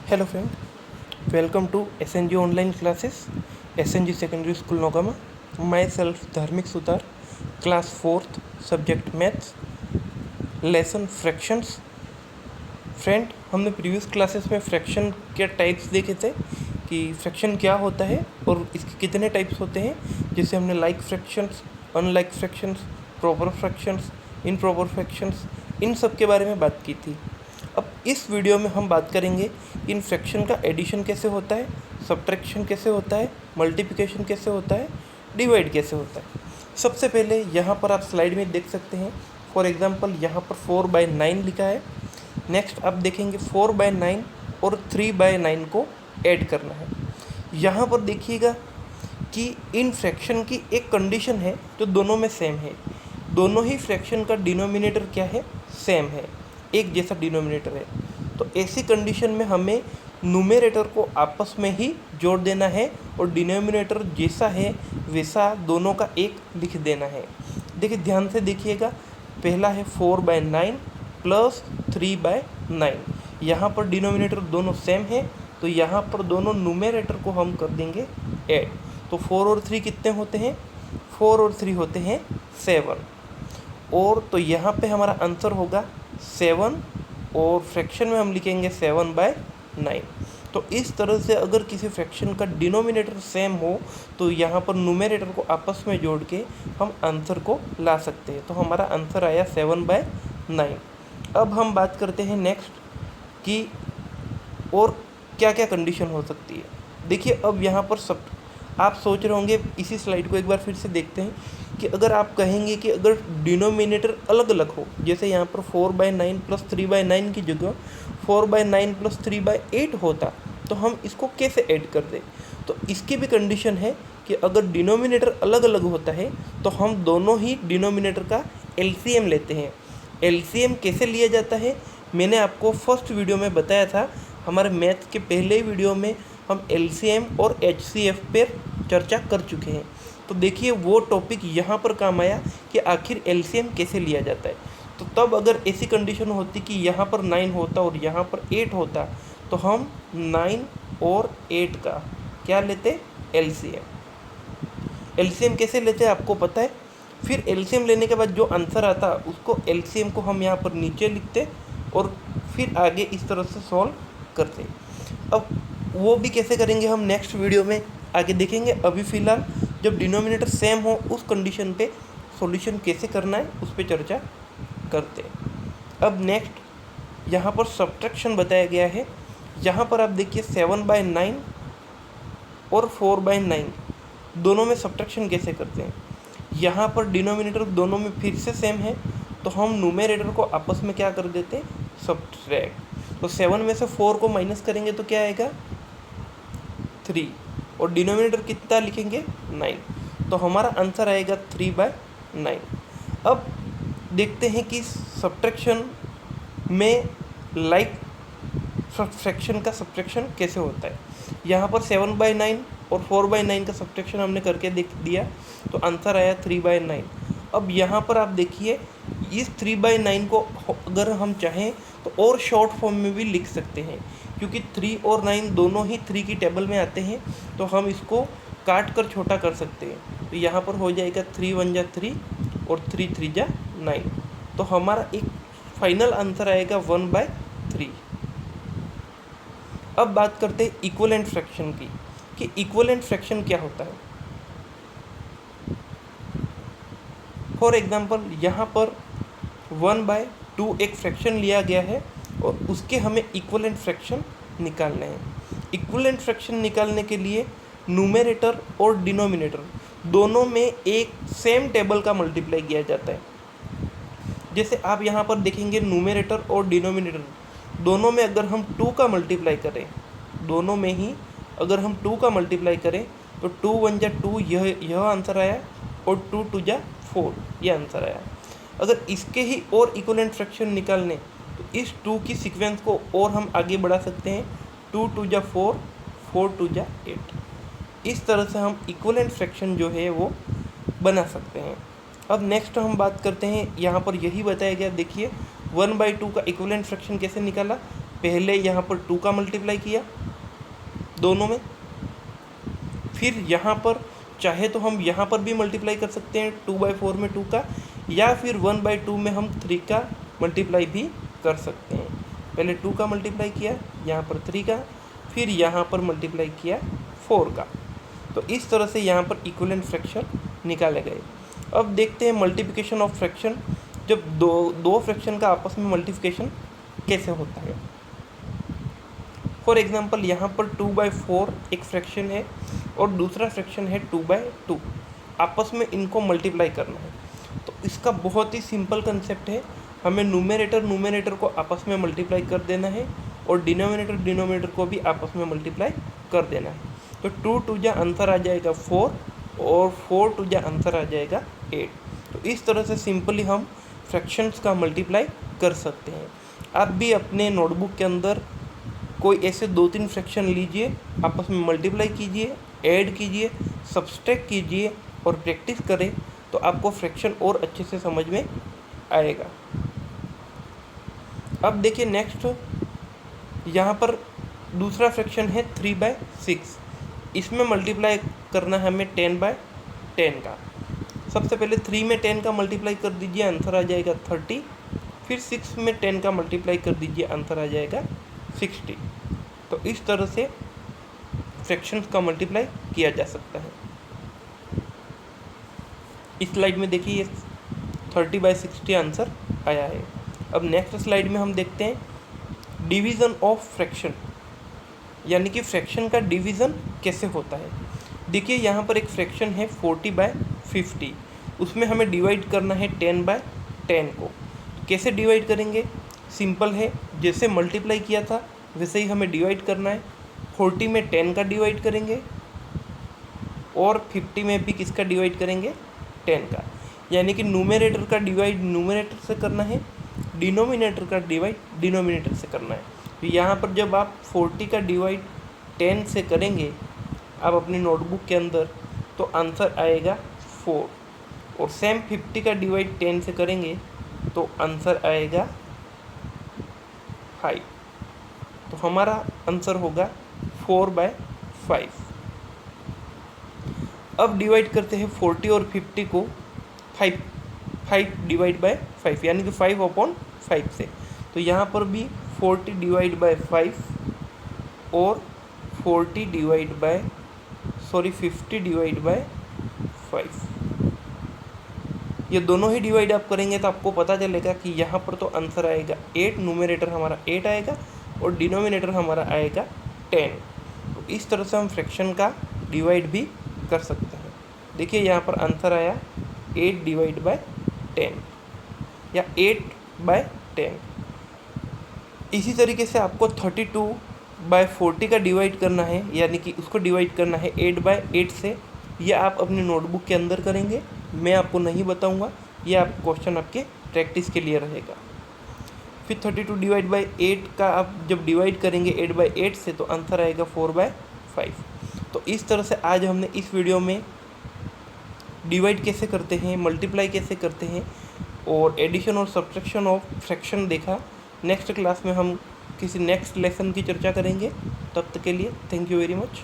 Hello friend, welcome to SNG online classes, SNG Secondary School Nogama. Myself Dharmik Sutar, class 4th, subject maths, lesson fractions. Friend, हमने previous classes में fraction के types देखे थे कि fraction क्या होता है और इसके कितने टाइप्स होते हैं, जैसे हमने like fractions, unlike fractions, proper fractions, improper fractions, इन सब के बारे में बात की थी। अब इस वीडियो में हम बात करेंगे इन फ्रैक्शन का एडिशन कैसे होता है, सब्ट्रैक्शन कैसे होता है, मल्टीप्लिकेशन कैसे होता है, डिवाइड कैसे होता है। सबसे पहले यहाँ पर आप स्लाइड में देख सकते हैं, फॉर एग्जांपल यहाँ पर 4/9 लिखा है। नेक्स्ट आप देखेंगे 4/9 और 3/9 को ऐड करना है। यहाँ पर देखिएगा कि इन फ्रैक्शन की एक कंडीशन है जो दोनों में सेम है। दोनों ही फ्रैक्शन का डिनोमिनेटर क्या है, सेम है, एक जैसा डिनोमिनेटर है। तो ऐसी कंडीशन में हमें न्यूमरेटर को आपस में ही जोड़ देना है और डिनोमिनेटर जैसा है वैसा दोनों का एक लिख देना है। देखिए ध्यान से देखिएगा, पहला है 4/9 प्लस 3/9। यहाँ पर डिनोमिनेटर दोनों सेम है तो यहाँ पर दोनों न्यूमरेटर को हम कर देंगे ऐड। तो 4 और 3 कितने होते हैं, 4 और 3 होते हैं 7। और तो यहाँ पे हमारा आंसर होगा 7 और फ्रैक्शन में हम लिखेंगे 7/9। तो इस तरह से अगर किसी फ्रैक्शन का डिनोमिनेटर सेम हो तो यहाँ पर न्यूमरेटर को आपस में जोड़ के हम आंसर को ला सकते हैं। तो हमारा आंसर आया 7/9। अब हम बात करते हैं नेक्स्ट कि और क्या क्या कंडीशन हो सकती है। देखिए अब यहाँ पर सब आप सोच रहे होंगे, इसी स्लाइड को एक बार फिर से देखते हैं कि अगर आप कहेंगे कि अगर डिनोमिनेटर अलग अलग हो, जैसे यहाँ पर 4/9 प्लस 3/9 की जगह 4/9 प्लस 3/8 होता तो हम इसको कैसे ऐड कर दें। तो इसकी भी कंडीशन है कि अगर डिनोमिनेटर अलग अलग होता है तो हम दोनों ही डिनोमिनेटर का एलसीएम लेते हैं। एलसीएम कैसे लिया जाता है मैंने आपको फर्स्ट वीडियो में बताया था। हमारे मैथ के पहले वीडियो में हम एलसीएम और एचसीएफ पर चर्चा कर चुके हैं। तो देखिए वो टॉपिक यहाँ पर काम आया कि आखिर एलसीएम कैसे लिया जाता है। तो तब अगर ऐसी कंडीशन होती कि यहाँ पर 9 होता और यहाँ पर 8 होता तो हम 9 और 8 का क्या लेते, एलसीएम। एलसीएम कैसे लेते आपको पता है। फिर एलसीएम लेने के बाद जो आंसर आता उसको एलसीएम को हम यहाँ पर नीचे लिखते और फिर आगे इस तरह से सॉल्व करते। अब वो भी कैसे करेंगे हम नेक्स्ट वीडियो में आगे देखेंगे। अभी फ़िलहाल जब डिनोमिनेटर सेम हो उस कंडीशन पे सॉल्यूशन कैसे करना है उस पर चर्चा करते हैं। अब नेक्स्ट यहाँ पर सब्ट्रैक्शन बताया गया है। यहाँ पर आप देखिए 7/9 और 4/9 दोनों में सब्ट्रैक्शन कैसे करते हैं। यहाँ पर डिनोमिनेटर दोनों में फिर से सेम है तो हम न्यूमरेटर को आपस में क्या कर देते, सब्ट्रैक्ट। तो 7 में से 4 को माइनस करेंगे तो क्या आएगा 3 और डिनोमिनेटर कितना लिखेंगे 9। तो हमारा आंसर आएगा 3/9। अब देखते हैं कि सब्ट्रैक्शन में लाइक फ्रैक्शन का सब्ट्रैक्शन कैसे होता है। यहाँ पर 7/9 और 4/9 का सब्ट्रैक्शन हमने करके देख दिया तो आंसर आया 3/9। अब यहाँ पर आप देखिए इस 3/9 को अगर हम चाहें तो और शॉर्ट फॉर्म में भी लिख सकते हैं, क्योंकि 3 और 9 दोनों ही 3 की टेबल में आते हैं तो हम इसको काट कर छोटा कर सकते हैं। तो यहाँ पर हो जाएगा 3 1 जा 3 और 3 3 जा 9। तो हमारा एक फाइनल आंसर आएगा 1/3। अब बात करते हैं इक्विवेलेंट फ्रैक्शन की कि इक्विवेलेंट फ्रैक्शन क्या होता है। फॉर एग्जांपल यहाँ पर 1/2 एक फ्रैक्शन लिया गया है और उसके हमें इक्विवेलेंट फ्रैक्शन निकालने हैं। इक्विवेलेंट फ्रैक्शन निकालने के लिए न्यूमरेटर और डिनोमिनेटर दोनों में एक सेम टेबल का मल्टीप्लाई किया जाता है। जैसे आप यहाँ पर देखेंगे न्यूमरेटर और डिनोमिनेटर दोनों में अगर हम 2 का मल्टीप्लाई करें, दोनों में ही अगर हम 2 का मल्टीप्लाई करें तो 2 1 जा 2 यह आंसर आया और 2 2 जा 4 ये आंसर आया। अगर इसके ही और इक्विवेलेंट फ्रैक्शन निकालने तो इस 2 की सीक्वेंस को और हम आगे बढ़ा सकते हैं, 2 2 जा 4 4 2 जा 8। इस तरह से हम इक्विवेलेंट फ्रैक्शन जो है वो बना सकते हैं। अब नेक्स्ट हम बात करते हैं, यहाँ पर यही बताया गया। देखिए 1/2 का इक्विवेलेंट फ्रैक्शन कैसे निकाला। पहले यहाँ पर 2 का मल्टीप्लाई किया दोनों में, फिर यहाँ पर चाहे तो हम यहाँ पर भी मल्टीप्लाई कर सकते हैं 2/4 में 2 का, या फिर 1/2 में हम 3 का मल्टीप्लाई भी कर सकते हैं। पहले 2 का मल्टीप्लाई किया, यहाँ पर 3 का, फिर यहाँ पर मल्टीप्लाई किया 4 का। तो इस तरह से यहाँ पर इक्विवेलेंट फ्रैक्शन निकाले गए। अब देखते हैं मल्टीप्लिकेशन ऑफ फ्रैक्शन, जब दो फ्रैक्शन का आपस में मल्टीप्लिकेशन कैसे होता है। फॉर एग्जांपल यहाँ पर 2/4 एक फ्रैक्शन है और दूसरा फ्रैक्शन है 2/2, आपस में इनको मल्टीप्लाई करना है। तो इसका बहुत ही सिंपल कंसेप्ट है, हमें न्यूमरेटर को आपस में मल्टीप्लाई कर देना है और डिनोमिनेटर को भी आपस में मल्टीप्लाई कर देना है। तो 2 टू जा आंसर आ जाएगा 4 और 4 टू जा आंसर आ जाएगा 8। तो इस तरह से सिंपली हम फ्रैक्शंस का मल्टीप्लाई कर सकते हैं। आप भी अपने नोटबुक के अंदर कोई ऐसे 2-3 फ्रैक्शन लीजिए, आपस में मल्टीप्लाई कीजिए, ऐड कीजिए, सब्सट्रैक्ट कीजिए और प्रैक्टिस करें, तो आपको फ्रैक्शन और अच्छे से समझ में आएगा। अब देखिए नेक्स्ट, यहाँ पर दूसरा फ्रैक्शन है 3/6। इसमें मल्टीप्लाई करना है हमें 10/10 का। सबसे पहले 3 में 10 का मल्टीप्लाई कर दीजिए, आंसर आ जाएगा 30। फिर 6 में 10 का मल्टीप्लाई कर दीजिए, आंसर आ जाएगा 60। तो इस तरह से फ्रैक्शंस का मल्टीप्लाई किया जा सकता है। इस स्लाइड में देखिए 30/60 आंसर आया है। अब नेक्स्ट स्लाइड में हम देखते हैं डिवीज़न ऑफ फ्रैक्शन, यानी कि फ्रैक्शन का डिवीज़न कैसे होता है। देखिए यहाँ पर एक फ्रैक्शन है 40/50, उसमें हमें डिवाइड करना है 10/10 को। कैसे डिवाइड करेंगे, सिंपल है, जैसे मल्टीप्लाई किया था वैसे ही हमें डिवाइड करना है। 40 में 10 का डिवाइड करेंगे और 50 में भी किसका डिवाइड करेंगे, 10 का। यानी कि न्यूमरेटर का डिवाइड न्यूमरेटर से करना है, डिनोमिनेटर का डिवाइड डिनोमिनेटर से करना है। तो यहाँ पर जब आप 40 का डिवाइड 10 से करेंगे आप अपनी नोटबुक के अंदर, तो आंसर आएगा 4, और सेम 50 का डिवाइड 10 से करेंगे तो आंसर आएगा 5। तो हमारा आंसर होगा 4/5। अब डिवाइड करते हैं 40 और 50 को 5 डिवाइड बाय 5, यानी कि 5/5 से। तो यहाँ पर भी 40 डिवाइड बाय 5 और 50 डिवाइड बाय 5। ये दोनों ही डिवाइड आप करेंगे तो आपको पता चलेगा कि यहाँ पर तो आंसर आएगा 8, न्यूमरेटर हमारा 8 आएगा और डिनोमिनेटर हमारा आएगा 10। तो इस तरह से हम फ्रैक्शन का डिवाइड भी कर सकते हैं। देखिए यहाँ पर आंसर आया 8 डिवाइड बाय 10 या 8/10। इसी तरीके से आपको 32/40 का डिवाइड करना है, यानी कि उसको डिवाइड करना है 8/8 से। ये आप अपनी नोटबुक के अंदर करेंगे, मैं आपको नहीं बताऊंगा, ये आप क्वेश्चन आपके प्रैक्टिस के लिए रहेगा। फिर 32 डिवाइड बाई 8 का आप जब डिवाइड करेंगे 8/8 से, तो आंसर आएगा 4/5। तो इस तरह से आज हमने इस वीडियो में डिवाइड कैसे करते हैं, मल्टीप्लाई कैसे करते हैं और एडिशन और सब्ट्रैक्शन ऑफ फ्रैक्शन देखा। नेक्स्ट क्लास में हम किसी नेक्स्ट लेसन की चर्चा करेंगे। तब तक के लिए थैंक यू वेरी मच।